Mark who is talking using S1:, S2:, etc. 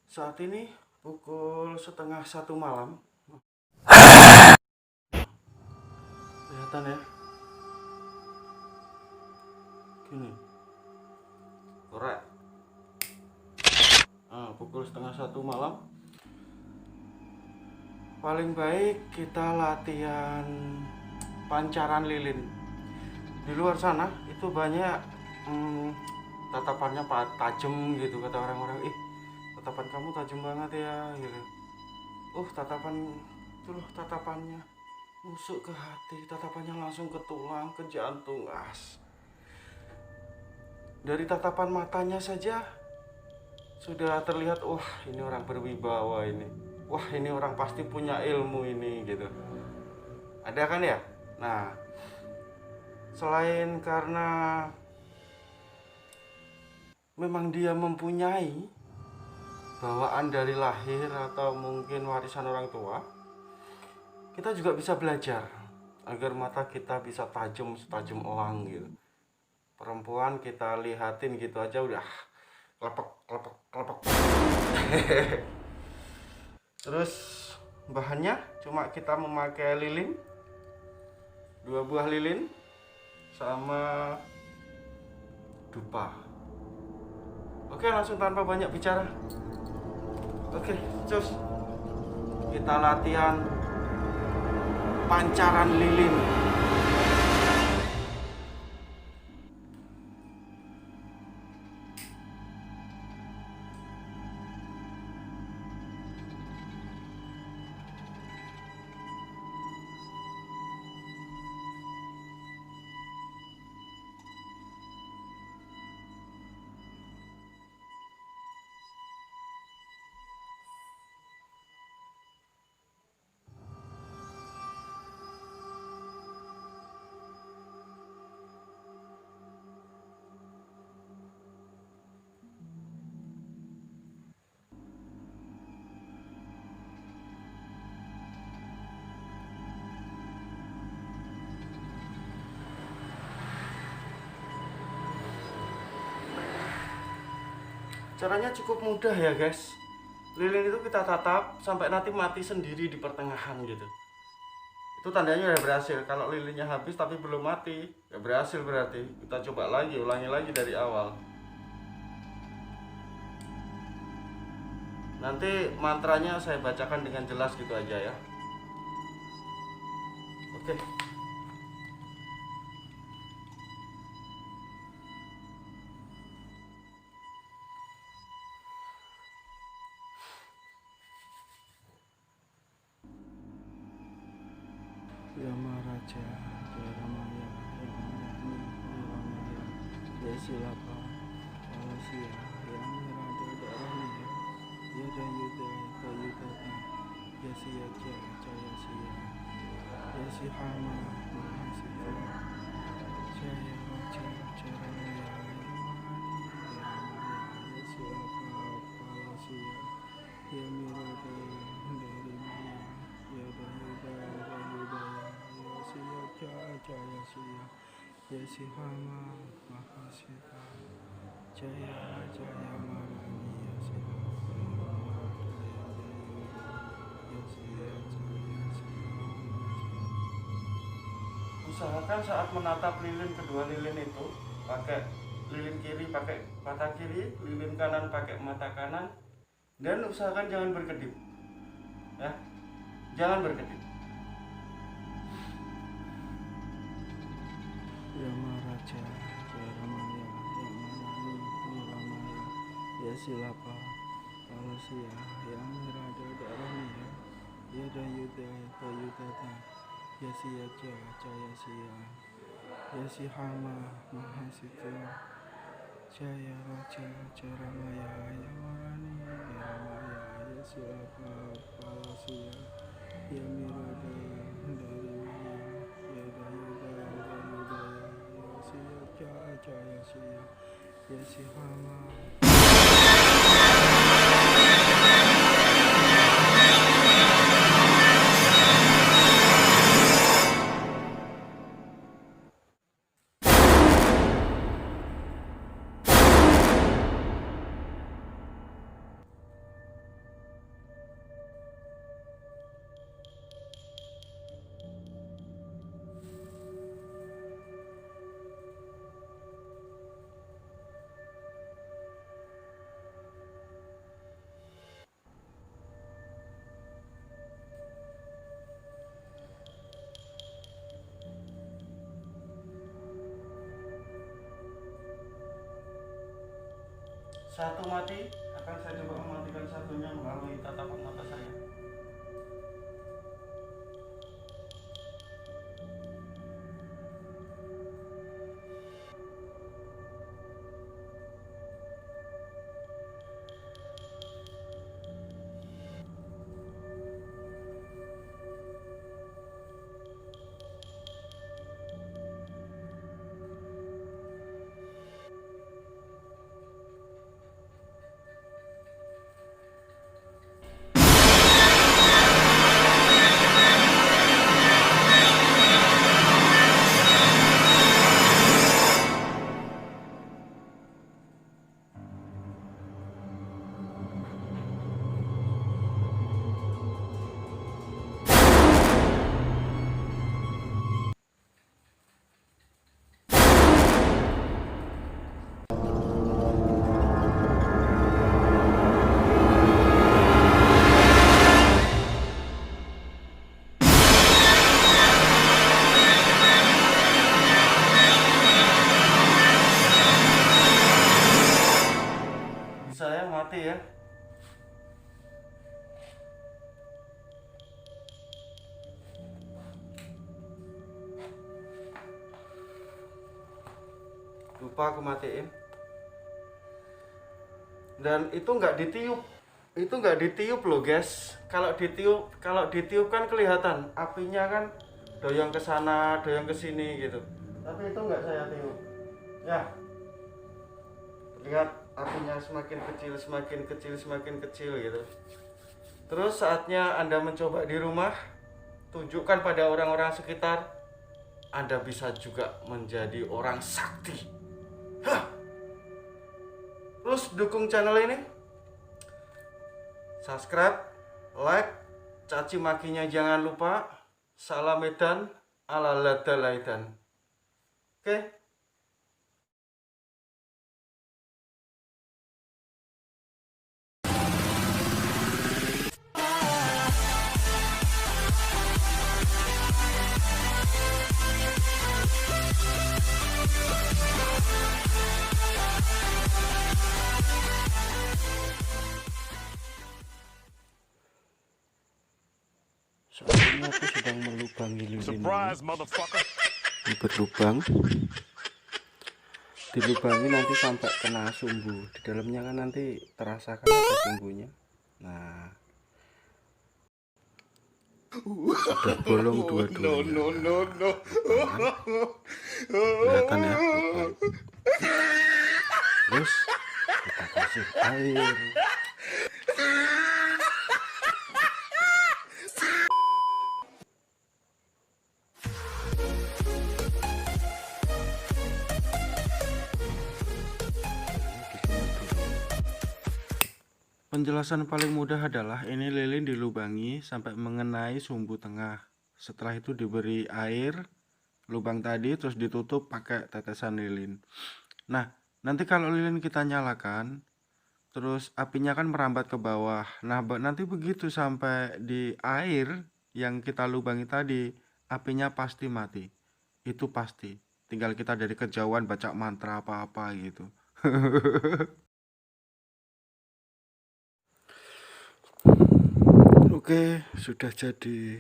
S1: Saat ini pukul setengah 1 malam. Kelihatan ya? Gini. Korek. Pukul setengah 1 malam. Paling baik kita latihan pancaran lilin. Di luar sana itu banyak tatapannya tajam gitu, kata orang-orang. Tatapan kamu tajam banget ya gitu. Tatapan itu loh, tatapannya nusuk ke hati, tatapannya langsung ke tulang, ke jantung. Dari tatapan matanya saja sudah terlihat, wah ini orang berwibawa ini, wah ini orang pasti punya ilmu ini gitu. Ada kan ya? Nah, selain karena memang dia mempunyai bawaan dari lahir atau mungkin warisan orang tua, kita juga bisa belajar agar mata kita bisa tajam setajam elang gitu. Perempuan kita lihatin gitu aja udah klepek. Terus bahannya cuma kita memakai lilin, 2 buah lilin sama dupa. Oke, langsung tanpa banyak bicara. Oke, cus. Kita latihan pancaran lilin. Caranya cukup mudah ya guys. Lilin itu kita tatap sampai nanti mati sendiri di pertengahan gitu. Itu tandanya udah berhasil. Kalau lilinnya habis tapi belum mati, ya berhasil berarti. Kita coba lagi, ulangi lagi dari awal. Nanti mantranya saya bacakan dengan jelas gitu aja ya. Oke. Yamaraja, Jaramaya, Yamayani, Yaramaya, Yasilapa, Alasia, Yamirada, Daraniya, Yada Yuda, Kayudata, Yasiyaja, Jayasiya, Yasihama, Mahasita, Jaya Raja, Jaramaya, Yamayani, Yaramaya, Yasilapa, Alasia, Yamirada, Darimaya, Yada Yuda, Kayudaya, Jaya Siya, Yasihama, Mahasita, Jaya Raja, Yamarani, Yasilapa, Usahakan saat menatap lilin, kedua lilin itu pakai lilin kiri pakai mata kiri, lilin kanan pakai mata kanan, dan usahakan jangan berkedip ya, jangan berkedip. Yamaraja, Jaramaya, Yamayani, Yaramaya, Yasilapa, Alasia, Yamirada, Daraniya, Yada Yuda, Kayudata, Yasiyaja, Jayasiya, Yasihama, Mahasita, Jaya Raja, Jaramaya, Yamarani, Yaramaya, Yasilapa, Alasia, Yamirada, Darimaya, Yada Yuda, Kayudaya, Yasiyaja, Jayasiya, Yasihama. satu mati, akan saya coba mematikan satunya melalui tatapan mata saya. Saya mati ya. Lupa aku matiin. Dan itu nggak ditiup. Itu nggak ditiup loh guys. Kalau ditiup kan kelihatan apinya kan doyong ke sana, doyong ke sini gitu. Tapi itu nggak saya tiup. Ya. Lihat apinya semakin kecil, semakin kecil, semakin kecil gitu. Terus saatnya Anda mencoba di rumah, tunjukkan pada orang-orang sekitar, Anda bisa juga menjadi orang sakti. Hah. Terus dukung channel ini, subscribe, like, caci makinya jangan lupa. Salam Medan ala ladalaidan. Oke. Sebenarnya aku sedang melubangi lilin ini. Ini berlubang. Dilubangi nanti sampai kena sumbu. Di dalamnya kan nanti terasa kan ada sumbunya. Nah, sudah bolong dua-duanya. Kelihatan ya lubang. Terus kita kasih air. Penjelasan paling mudah adalah ini lilin dilubangi sampai mengenai sumbu tengah. Setelah itu diberi air, lubang tadi, terus ditutup pakai tetesan lilin. Nah, nanti kalau lilin kita nyalakan, terus apinya kan merambat ke bawah. Nah, nanti begitu sampai di air yang kita lubangi tadi, apinya pasti mati. Itu pasti. Tinggal kita dari kejauhan baca mantra apa-apa gitu. Oke, sudah jadi.